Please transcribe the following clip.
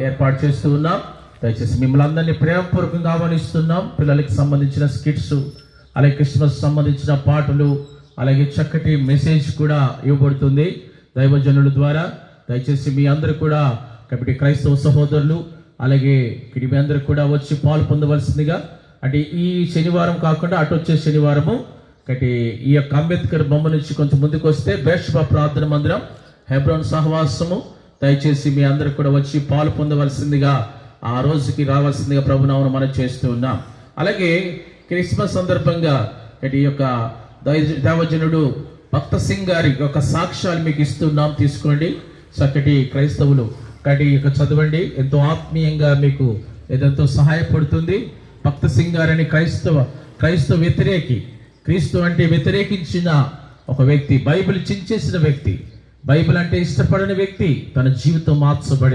ఏర్పాటు చేస్తూ ఉన్నాం. దయచేసి మిమ్మల్ని అందరినీ ప్రేమపూర్వకంగా ఆహ్వానిస్తున్నాం. పిల్లలకి సంబంధించిన స్కిట్స్, అలాగే క్రిస్మస్ సంబంధించిన పాటలు, అలాగే చక్కటి మెసేజ్ కూడా ఇవ్వబడుతుంది దైవజనుల ద్వారా. దయచేసి మీ అందరూ కూడా కాబట్టి క్రైస్తవ సహోదరులు అలాగే మీ అందరూ కూడా వచ్చి పాలు పొందవలసిందిగా. అంటే ఈ శనివారం కాకుండా అటు వచ్చే శనివారము కాబట్టి ఈ యొక్క అంబేద్కర్ బొమ్మ నుంచి కొంచెం ముందుకు వస్తే బేర్షెబా ప్రార్థన మందిరం, హెబ్రోన్ సహవాసము. దయచేసి మీ అందరూ కూడా వచ్చి పాలు పొందవలసిందిగా, ఆ రోజుకి రావాల్సిందిగా ప్రభునామమున మనం చేస్తూ ఉన్నాం. అలాగే క్రిస్మస్ సందర్భంగా ఈ యొక్క దైవజనుడు భక్త సింగ్ గారి యొక్క సాక్ష్యాలు మీకు ఇస్తున్నాం, తీసుకోండి. చక్కటి క్రైస్తవులు కాబట్టి ఇక చదవండి, ఎంతో ఆత్మీయంగా మీకు ఎంతో సహాయపడుతుంది. భక్త సింగ్ గారని క్రైస్తవ వ్యతిరేకి, క్రీస్తు అంటే వ్యతిరేకించిన ఒక వ్యక్తి, బైబిల్ చించేసిన వ్యక్తి, బైబిల్ అంటే ఇష్టపడని వ్యక్తి, తన జీవితం మార్చబడి